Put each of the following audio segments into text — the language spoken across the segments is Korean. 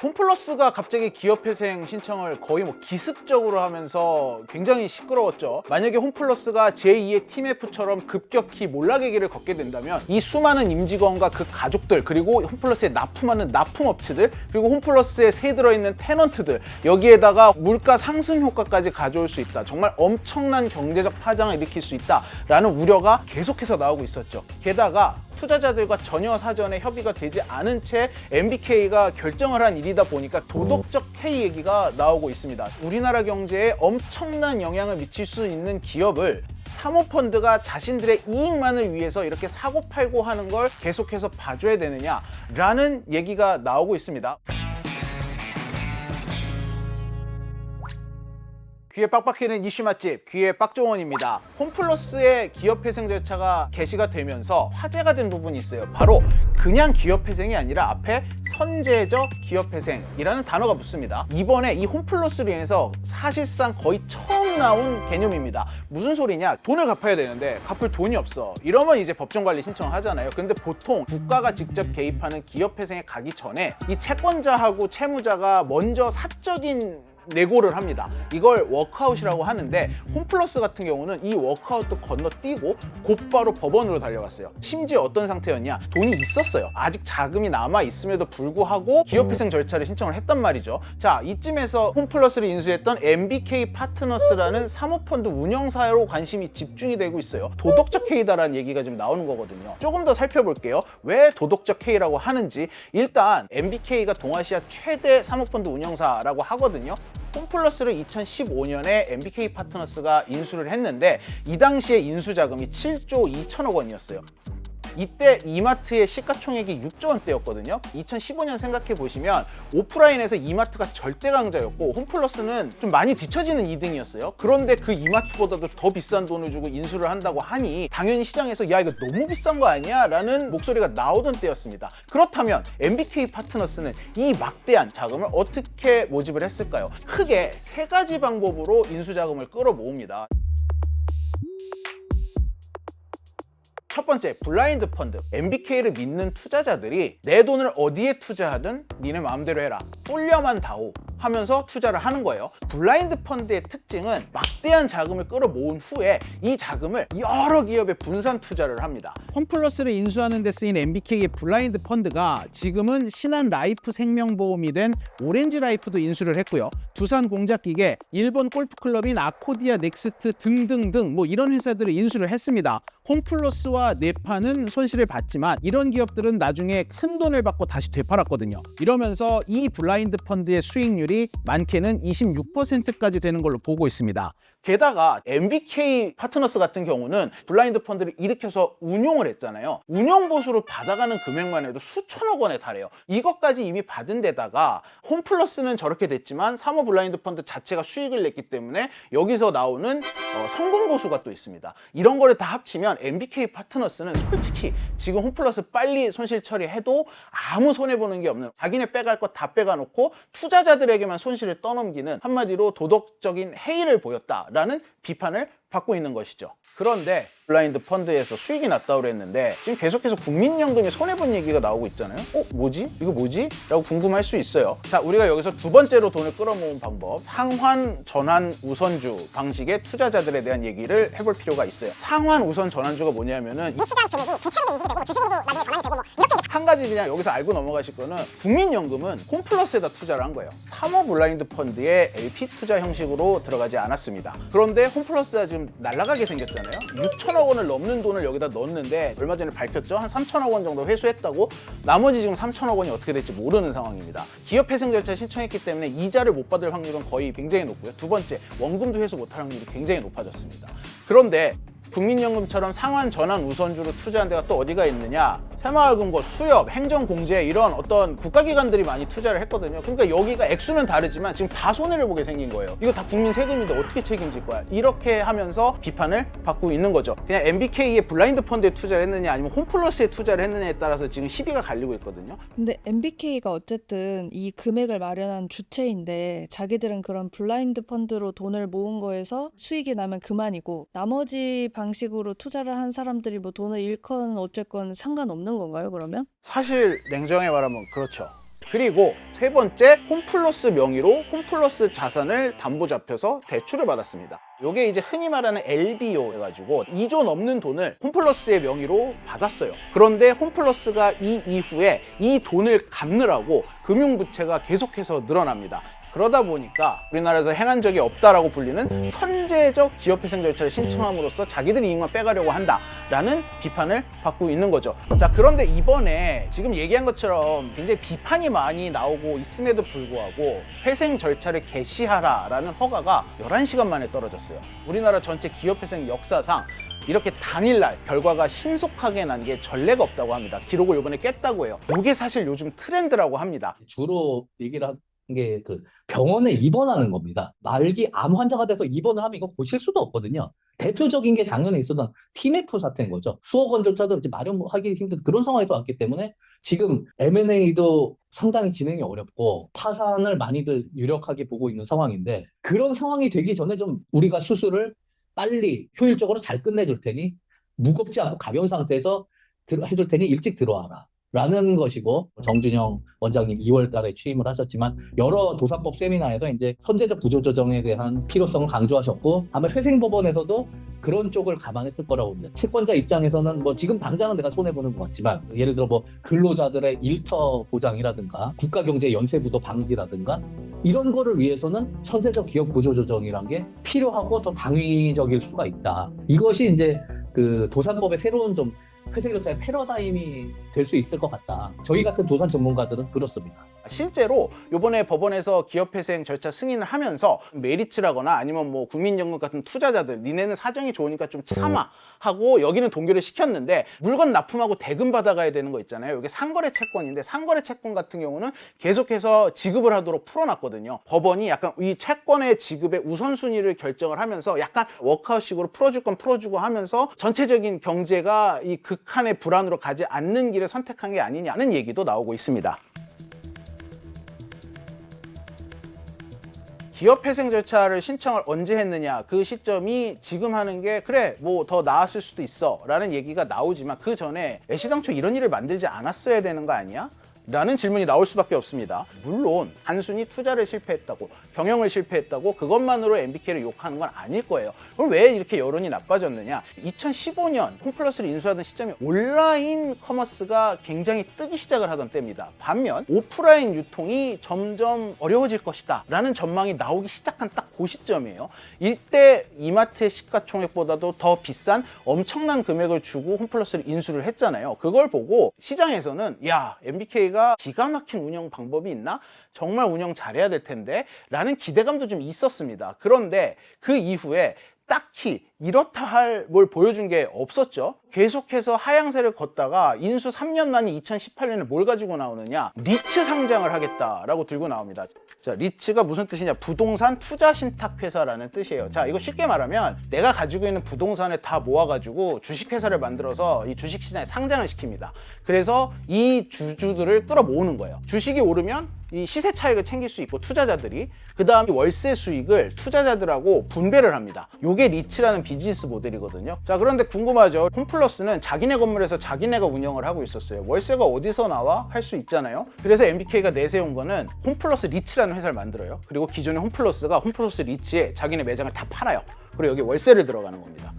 홈플러스가 갑자기 기업회생 신청을 거의 뭐 기습적으로 하면서 굉장히 시끄러웠죠. 만약에 홈플러스가 제2의 팀F처럼 급격히 몰락의 길을 걷게 된다면 이 수많은 임직원과 그 가족들, 그리고 홈플러스에 납품하는 납품업체들, 그리고 홈플러스에 새 들어있는 테넌트들, 여기에다가 물가 상승 효과까지 가져올 수 있다, 정말 엄청난 경제적 파장을 일으킬 수 있다라는 우려가 계속해서 나오고 있었죠. 게다가 투자자들과 전혀 사전에 협의가 되지 않은 채 MBK가 결정을 한 일이다 보니까 도덕적 해이 얘기가 나오고 있습니다. 우리나라 경제에 엄청난 영향을 미칠 수 있는 기업을 사모펀드가 자신들의 이익만을 위해서 이렇게 사고팔고 하는 걸 계속해서 봐줘야 되느냐라는 얘기가 나오고 있습니다. 귀에 빡빡이는 이슈 맛집, 귀의 빡종원입니다. 홈플러스의 기업회생 절차가 개시가 되면서 화제가 된 부분이 있어요. 바로 그냥 기업회생이 아니라 앞에 선제적 기업회생이라는 단어가 붙습니다. 이번에 이 홈플러스로 인해서 사실상 거의 처음 나온 개념입니다. 무슨 소리냐? 돈을 갚아야 되는데 갚을 돈이 없어. 이러면 이제 법정관리 신청을 하잖아요. 그런데 보통 국가가 직접 개입하는 기업회생에 가기 전에 이 채권자하고 채무자가 먼저 사적인 내고를 합니다. 이걸 워크아웃이라고 하는데 홈플러스 같은 경우는 이 워크아웃도 건너뛰고 곧바로 법원으로 달려갔어요. 심지어 어떤 상태였냐? 돈이 있었어요. 아직 자금이 남아 있음에도 불구하고 기업회생 절차를 신청을 했단 말이죠. 자, 이쯤에서 홈플러스를 인수했던 MBK 파트너스라는 사모펀드 운영사로 관심이 집중이 되고 있어요. 도덕적 해이다라는 얘기가 지금 나오는 거거든요. 조금 더 살펴볼게요. 왜 도덕적 해이라고 하는지. 일단 MBK가 동아시아 최대 사모펀드 운영사라고 하거든요. 홈플러스를 2015년에 MBK 파트너스가 인수를 했는데 이 당시에 인수 자금이 7조 2천억 원이었어요. 이때 이마트의 시가총액이 6조 원대였거든요. 2015년 생각해 보시면 오프라인에서 이마트가 절대 강자였고 홈플러스는 좀 많이 뒤처지는 2등이었어요. 그런데 그 이마트보다도 더 비싼 돈을 주고 인수를 한다고 하니 당연히 시장에서 야, 이거 너무 비싼 거 아니야? 라는 목소리가 나오던 때였습니다. 그렇다면 MBK 파트너스는 이 막대한 자금을 어떻게 모집을 했을까요? 크게 세 가지 방법으로 인수 자금을 끌어모읍니다. 첫 번째, 블라인드 펀드. MBK를 믿는 투자자들이 내 돈을 어디에 투자하든 니네 마음대로 해라, 쏠려만 다오 하면서 투자를 하는 거예요. 블라인드 펀드의 특징은 막대한 자금을 끌어모은 후에 이 자금을 여러 기업에 분산 투자를 합니다. 홈플러스를 인수하는 데 쓰인 MBK의 블라인드 펀드가 지금은 신한 라이프 생명보험이 된 오렌지 라이프도 인수를 했고요. 두산 공작기계, 일본 골프클럽인 아코디아 넥스트 등등등 뭐 이런 회사들을 인수를 했습니다. 홈플러스와 네파는 손실을 봤지만 이런 기업들은 나중에 큰 돈을 받고 다시 되팔았거든요. 이러면서 이 블라인드 펀드의 수익률이 많게는 26%까지 되는 걸로 보고 있습니다. 게다가 MBK 파트너스 같은 경우는 블라인드 펀드를 일으켜서 운용을 했잖아요. 운용 보수로 받아가는 금액만 해도 수천억 원에 달해요. 이것까지 이미 받은 데다가 홈플러스는 저렇게 됐지만 사모 블라인드 펀드 자체가 수익을 냈기 때문에 여기서 나오는 성공 보수가 또 있습니다. 이런 거를 다 합치면 MBK 파트너스는 솔직히 지금 홈플러스 빨리 손실 처리해도 아무 손해보는 게 없는, 자기네 빼갈 거 다 빼가놓고 투자자들에게만 손실을 떠넘기는, 한마디로 도덕적인 해이를 보였다라는 비판을 받고 있는 것이죠. 그런데 블라인드 펀드에서 수익이 났다고 그랬는데 지금 계속해서 국민연금이 손해본 얘기가 나오고 있잖아요. 뭐지? 이거 뭐지? 라고 궁금할 수 있어요. 자, 우리가 여기서 두 번째로 돈을 끌어모은 방법, 상환 전환 우선주 방식의 투자자들에 대한 얘기를 해볼 필요가 있어요. 상환 우선 전환주가 뭐냐면은 이 투자 금액이 부채로도 인식이 되고 주식으로도 나중에 전환이 되고 뭐 이렇게 한 가지 그냥 여기서 알고 넘어가실 거는 국민연금은 홈플러스에다 투자를 한 거예요. 사모 블라인드 펀드의 LP 투자 형식으로 들어가지 않았습니다. 그런데 홈플러스가 지금 날아가게 생겼잖아요. 6천억 원을 넘는 돈을 여기다 넣었는데 얼마 전에 밝혔죠. 한 3천억 원 정도 회수했다고. 나머지 지금 3천억 원이 어떻게 될지 모르는 상황입니다. 기업회생 절차 신청했기 때문에 이자를 못 받을 확률은 거의 굉장히 높고요. 두 번째, 원금도 회수 못할 확률이 굉장히 높아졌습니다. 그런데 국민연금처럼 상환 전환 우선주로 투자한 데가 또 어디가 있느냐? 새마을금고, 수협, 행정공제 이런 어떤 국가기관들이 많이 투자를 했거든요. 그러니까 여기가 액수는 다르지만 지금 다 손해를 보게 생긴 거예요. 이거 다 국민 세금인데 어떻게 책임질 거야? 이렇게 하면서 비판을 받고 있는 거죠. 그냥 MBK의 블라인드 펀드에 투자를 했느냐 아니면 홈플러스에 투자를 했느냐에 따라서 지금 시비가 갈리고 있거든요. 근데 MBK가 어쨌든 이 금액을 마련한 주체인데 자기들은 그런 블라인드 펀드로 돈을 모은 거에서 수익이 나면 그만이고 나머지 방식으로 투자를 한 사람들이 뭐 돈을 잃건 어쨌건 상관없는 건가요, 그러면? 사실 냉정하게 말하면 그렇죠. 그리고 세 번째, 홈플러스 명의로 홈플러스 자산을 담보 잡혀서 대출을 받았습니다. 이게 이제 흔히 말하는 LBO 해가지고 2조 넘는 돈을 홈플러스의 명의로 받았어요. 그런데 홈플러스가 이 이후에 이 돈을 갚느라고 금융부채가 계속해서 늘어납니다. 그러다 보니까 우리나라에서 행한 적이 없다라고 불리는 선제적 기업회생 절차를 신청함으로써 자기들 이익만 빼가려고 한다라는 비판을 받고 있는 거죠. 자, 그런데 이번에 지금 얘기한 것처럼 굉장히 비판이 많이 나오고 있음에도 불구하고 회생 절차를 개시하라라는 허가가 11시간 만에 떨어졌어요. 우리나라 전체 기업회생 역사상 이렇게 당일날 결과가 신속하게 난 게 전례가 없다고 합니다. 기록을 이번에 깼다고 해요. 이게 사실 요즘 트렌드라고 합니다. 주로 얘기를 한 게 그 병원에 입원하는 겁니다. 말기 암 환자가 돼서 입원을 하면 이거 고칠 수도 없거든요. 대표적인 게 작년에 있었던 TMF 사태인 거죠. 수억 원조차도 이제 마련하기 힘든 그런 상황에서 왔기 때문에 지금 M&A도 상당히 진행이 어렵고 파산을 많이들 유력하게 보고 있는 상황인데, 그런 상황이 되기 전에 좀 우리가 수술을 빨리 효율적으로 잘 끝내줄 테니 무겁지 않고 가벼운 상태에서 해줄 테니 일찍 들어와라 라는 것이고, 정준영 원장님 2월 달에 취임을 하셨지만 여러 도산법 세미나에서 이제 선제적 구조조정에 대한 필요성을 강조하셨고, 아마 회생법원에서도 그런 쪽을 감안했을 거라고 봅니다. 채권자 입장에서는 뭐 지금 당장은 내가 손해보는 것 같지만, 예를 들어 뭐 근로자들의 일터 보장이라든가 국가경제 연쇄부도 방지라든가 이런 거를 위해서는 선제적 기업 구조조정이란 게 필요하고 더 당위적일 수가 있다. 이것이 이제 그 도산법의 새로운 좀 회생 절차의 패러다임이 될 수 있을 것 같다. 저희 같은 도산 전문가들은 그렇습니다. 실제로 이번에 법원에서 기업회생 절차 승인을 하면서 메리츠라거나 아니면 뭐 국민연금 같은 투자자들, 니네는 사정이 좋으니까 좀 참아 하고 여기는 동결을 시켰는데, 물건 납품하고 대금 받아가야 되는 거 있잖아요. 이게 상거래 채권인데 상거래 채권 같은 경우는 계속해서 지급을 하도록 풀어놨거든요. 법원이 약간 이 채권의 지급의 우선순위를 결정을 하면서 약간 워크아웃식으로 풀어줄 건 풀어주고 하면서 전체적인 경제가 이 극한의 불안으로 가지 않는 길을 선택한 게 아니냐는 얘기도 나오고 있습니다. 기업회생 절차를 신청을 언제 했느냐, 그 시점이 지금 하는 게 그래 뭐 더 나았을 수도 있어 라는 얘기가 나오지만, 그 전에 애시당초 이런 일을 만들지 않았어야 되는 거 아니야? 라는 질문이 나올 수밖에 없습니다. 물론 단순히 투자를 실패했다고, 경영을 실패했다고 그것만으로 MBK를 욕하는 건 아닐 거예요. 그럼 왜 이렇게 여론이 나빠졌느냐? 2015년 홈플러스를 인수하던 시점이 온라인 커머스가 굉장히 뜨기 시작을 하던 때입니다. 반면 오프라인 유통이 점점 어려워질 것이다 라는 전망이 나오기 시작한 딱 그 시점이에요. 이때 이마트의 시가총액보다도 더 비싼 엄청난 금액을 주고 홈플러스를 인수를 했잖아요. 그걸 보고 시장에서는 야, MBK가 기가 막힌 운영 방법이 있나? 정말 운영 잘해야 될 텐데 라는 기대감도 좀 있었습니다. 그런데 그 이후에 딱히 이렇다 할 뭘 보여준 게 없었죠. 계속해서 하향세를 걷다가 인수 3년 만인 2018년에 뭘 가지고 나오느냐, 리츠 상장을 하겠다라고 들고 나옵니다. 자, 리츠가 무슨 뜻이냐, 부동산 투자 신탁 회사라는 뜻이에요. 자, 이거 쉽게 말하면 내가 가지고 있는 부동산을 다 모아가지고 주식회사를 만들어서 이 주식시장에 상장을 시킵니다. 그래서 이 주주들을 끌어모으는 거예요. 주식이 오르면 이 시세 차익을 챙길 수 있고 투자자들이, 그 다음 월세 수익을 투자자들하고 분배를 합니다. 요게 리츠라는 비즈니스 모델이거든요. 자, 그런데 궁금하죠. 홈플러스는 자기네 건물에서 자기네가 운영을 하고 있었어요. 월세가 어디서 나와? 할 수 있잖아요. 그래서 MBK가 내세운 거는 홈플러스 리츠라는 회사를 만들어요. 그리고 기존의 홈플러스가 홈플러스 리츠에 자기네 매장을 다 팔아요. 그리고 여기 월세를 들어가는 겁니다.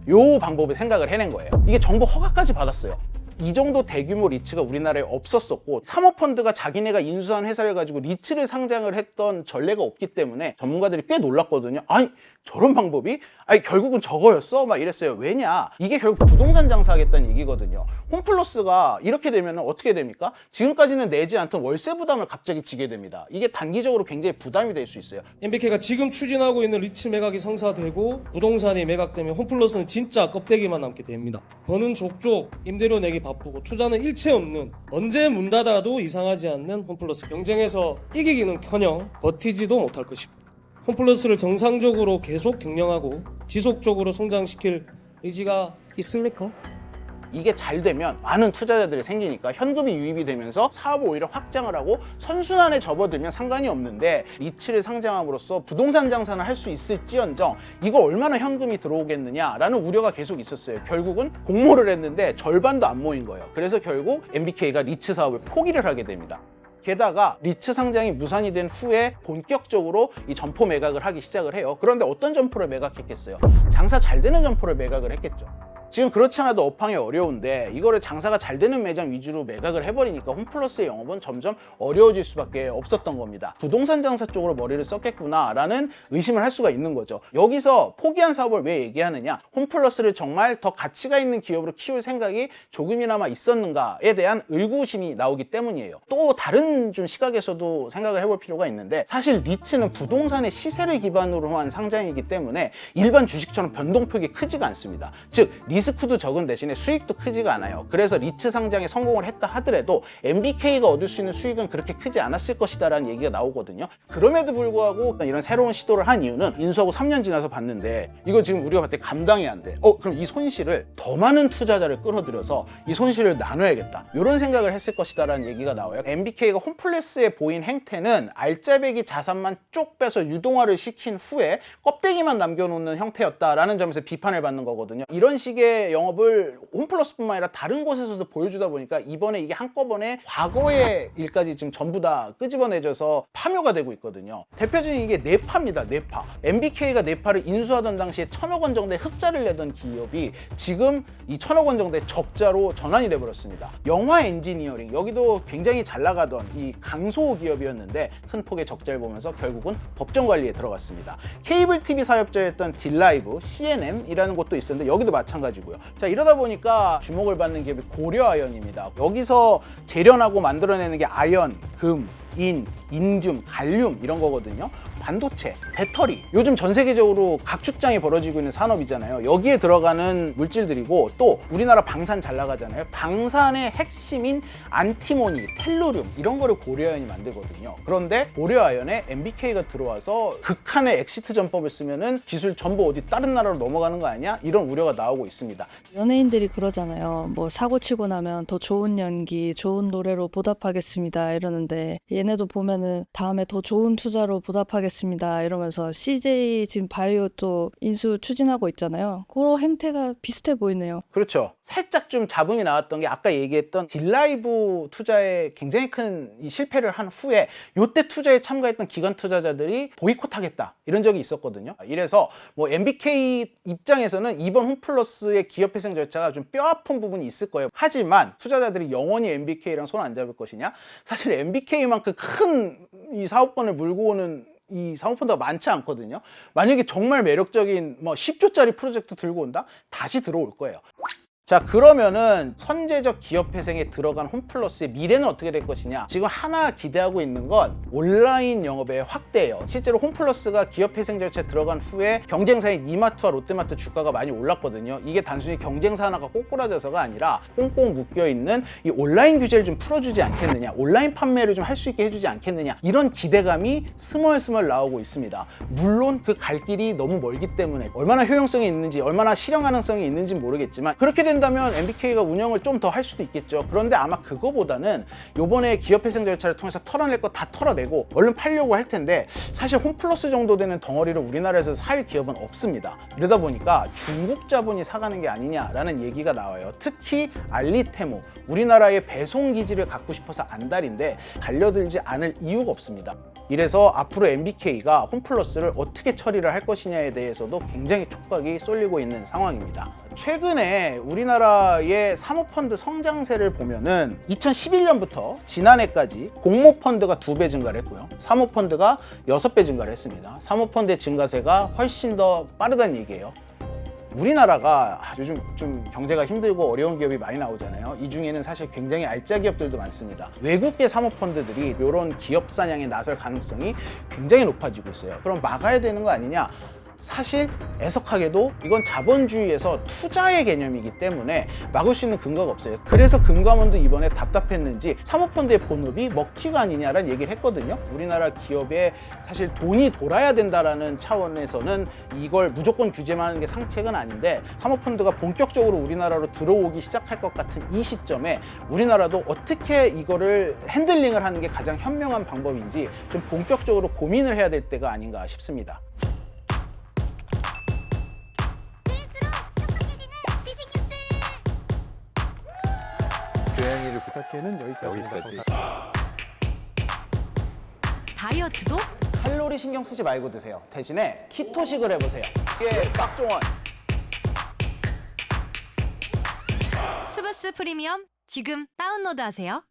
요 방법을 생각을 해낸 거예요. 이게 정부 허가까지 받았어요. 이 정도 대규모 리츠가 우리나라에 없었었고, 사모펀드가 자기네가 인수한 회사를 가지고 리츠를 상장을 했던 전례가 없기 때문에 전문가들이 꽤 놀랐거든요. 아니, 저런 방법이? 아니, 결국은 저거였어? 막 이랬어요. 왜냐? 이게 결국 부동산 장사하겠다는 얘기거든요. 홈플러스가 이렇게 되면 어떻게 됩니까? 지금까지는 내지 않던 월세 부담을 갑자기 지게 됩니다. 이게 단기적으로 굉장히 부담이 될 수 있어요. MBK가 지금 추진하고 있는 리츠 매각이 성사되고 부동산이 매각되면 홈플러스는 진짜 껍데기만 남게 됩니다. 버는 족족, 임대료 내기 바쁘고 투자는 일체 없는, 언제 문 닫아도 이상하지 않는 홈플러스. 경쟁에서 이기기는커녕 버티지도 못할 것입니다. 홈플러스를 정상적으로 계속 경영하고 지속적으로 성장시킬 의지가 있습니까? 이게 잘 되면 많은 투자자들이 생기니까 현금이 유입이 되면서 사업을 오히려 확장을 하고 선순환에 접어들면 상관이 없는데, 리츠를 상장함으로써 부동산 장사는 할 수 있을지언정 이거 얼마나 현금이 들어오겠느냐라는 우려가 계속 있었어요. 결국은 공모를 했는데 절반도 안 모인 거예요. 그래서 결국 MBK가 리츠 사업을 포기를 하게 됩니다. 게다가 리츠 상장이 무산이 된 후에 본격적으로 이 점포 매각을 하기 시작을 해요. 그런데 어떤 점포를 매각했겠어요? 장사 잘 되는 점포를 매각을 했겠죠. 지금 그렇지 않아도 업황이 어려운데 이거를 장사가 잘 되는 매장 위주로 매각을 해버리니까 홈플러스의 영업은 점점 어려워질 수밖에 없었던 겁니다. 부동산 장사 쪽으로 머리를 썼겠구나 라는 의심을 할 수가 있는 거죠. 여기서 포기한 사업을 왜 얘기하느냐, 홈플러스를 정말 더 가치가 있는 기업으로 키울 생각이 조금이나마 있었는가에 대한 의구심이 나오기 때문이에요. 또 다른 좀 시각에서도 생각을 해볼 필요가 있는데, 사실 리츠는 부동산의 시세를 기반으로 한 상장이기 때문에 일반 주식처럼 변동폭이 크지가 않습니다. 즉 리스크도 적은 대신에 수익도 크지가 않아요. 그래서 리츠 상장에 성공을 했다 하더라도 MBK가 얻을 수 있는 수익은 그렇게 크지 않았을 것이다 라는 얘기가 나오거든요. 그럼에도 불구하고 이런 새로운 시도를 한 이유는 인수하고 3년 지나서 봤는데 이거 지금 우리가 봤을 때 감당이 안 돼. 그럼 이 손실을 더 많은 투자자를 끌어들여서 이 손실을 나눠야겠다, 이런 생각을 했을 것이다 라는 얘기가 나와요. MBK가 홈플러스에 보인 행태는 알짜배기 자산만 쪽 빼서 유동화를 시킨 후에 껍데기만 남겨놓는 형태였다라는 점에서 비판을 받는 거거든요. 이런 식의 영업을 홈플러스뿐만 아니라 다른 곳에서도 보여주다 보니까 이번에 이게 한꺼번에 과거의 일까지 지금 전부 다 끄집어내져서 파묘가 되고 있거든요. 대표적인 이게 네파입니다. 네파. MBK가 네파를 인수하던 당시에 1,000억 원 정도의 흑자를 내던 기업이 지금 이 1,000억 원 정도의 적자로 전환이 돼버렸습니다. 영화 엔지니어링, 여기도 굉장히 잘 나가던 이 강소 기업이었는데 큰 폭의 적자를 보면서 결국은 법정 관리에 들어갔습니다. 케이블 TV 사업자였던 딜라이브, CNM이라는 곳도 있었는데 여기도 마찬가지고요. 자, 이러다 보니까 주목을 받는 기업이 고려아연입니다. 여기서 재련하고 만들어내는 게 아연, 금, 인, 인듐, 갈륨 이런 거거든요. 반도체, 배터리, 요즘 전 세계적으로 각축장이 벌어지고 있는 산업이잖아요. 여기에 들어가는 물질들이고, 또 우리나라 방산 잘 나가잖아요. 방산의 핵심인 안티모니, 텔루륨 이런 거를 고려아연이 만들거든요. 그런데 고려아연에 MBK가 들어와서 극한의 엑시트 전법을 쓰면은 기술 전부 어디 다른 나라로 넘어가는 거 아니야? 이런 우려가 나오고 있습니다. 연예인들이 그러잖아요. 뭐 사고 치고 나면 더 좋은 연기, 좋은 노래로 보답하겠습니다 이러는데, 얘네도 보면은 다음에 더 좋은 투자로 보답하겠습니다 이러면서 CJ 지금 바이오 또 인수 추진하고 있잖아요. 그런 행태가 비슷해 보이네요. 그렇죠. 살짝 좀 잡음이 나왔던 게 아까 얘기했던 딜라이브 투자에 굉장히 큰 이 실패를 한 후에 요때 투자에 참가했던 기관 투자자들이 보이콧하겠다 이런 적이 있었거든요. 이래서 뭐 MBK 입장에서는 이번 홈플러스의 기업회생 절차가 좀 뼈아픈 부분이 있을 거예요. 하지만 투자자들이 영원히 MBK랑 손 안 잡을 것이냐? 사실 MBK만큼 큰 이 사업권을 물고 오는 이 사모펀드가 많지 않거든요. 만약에 정말 매력적인 뭐 10조짜리 프로젝트 들고 온다? 다시 들어올 거예요. 자, 그러면은 선제적 기업 회생에 들어간 홈플러스의 미래는 어떻게 될 것이냐? 지금 하나 기대하고 있는 건 온라인 영업의 확대예요. 실제로 홈플러스가 기업 회생 절차에 들어간 후에 경쟁사인 이마트와 롯데마트 주가가 많이 올랐거든요. 이게 단순히 경쟁사 하나가 꼬꾸라져서가 아니라 꽁꽁 묶여있는 이 온라인 규제를 좀 풀어주지 않겠느냐, 온라인 판매를 좀 할 수 있게 해주지 않겠느냐, 이런 기대감이 스멀스멀 나오고 있습니다. 물론 그 갈 길이 너무 멀기 때문에 얼마나 효용성이 있는지, 얼마나 실현 가능성이 있는지 모르겠지만, 그렇게 된다면 MBK가 운영을 좀 더 할 수도 있겠죠. 그런데 아마 그거보다는 요번에 기업회생 절차를 통해서 털어낼 거 다 털어내고 얼른 팔려고 할 텐데, 사실 홈플러스 정도 되는 덩어리를 우리나라에서 살 기업은 없습니다. 이러다 보니까 중국 자본이 사가는 게 아니냐라는 얘기가 나와요. 특히 알리테모, 우리나라의 배송 기지를 갖고 싶어서 안달인데 달려들지 않을 이유가 없습니다. 이래서 앞으로 MBK가 홈플러스를 어떻게 처리를 할 것이냐에 대해서도 굉장히 촉각이 쏠리고 있는 상황입니다. 최근에 우리나라의 사모펀드 성장세를 보면은 2011년부터 지난해까지 공모펀드가 2배 증가를 했고요. 사모펀드가 6배 증가를 했습니다. 사모펀드의 증가세가 훨씬 더 빠르다는 얘기예요. 우리나라가 요즘 좀 경제가 힘들고 어려운 기업이 많이 나오잖아요. 이 중에는 사실 굉장히 알짜 기업들도 많습니다. 외국계 사모펀드들이 이런 기업 사냥에 나설 가능성이 굉장히 높아지고 있어요. 그럼 막아야 되는 거 아니냐? 사실 애석하게도 이건 자본주의에서 투자의 개념이기 때문에 막을 수 있는 근거가 없어요. 그래서 금감원도 이번에 답답했는지 사모펀드의 본업이 먹튀가 아니냐라는 얘기를 했거든요. 우리나라 기업에 사실 돈이 돌아야 된다라는 차원에서는 이걸 무조건 규제만 하는 게 상책은 아닌데, 사모펀드가 본격적으로 우리나라로 들어오기 시작할 것 같은 이 시점에 우리나라도 어떻게 이거를 핸들링을 하는 게 가장 현명한 방법인지 좀 본격적으로 고민을 해야 될 때가 아닌가 싶습니다. 고양이를 부탁해는 여기까지입니다. 다이어트도? 칼로리 신경 쓰지 말고 드세요. 대신에 키토식을 해보세요. 이게 박종원. 스브스 프리미엄 지금 다운로드하세요.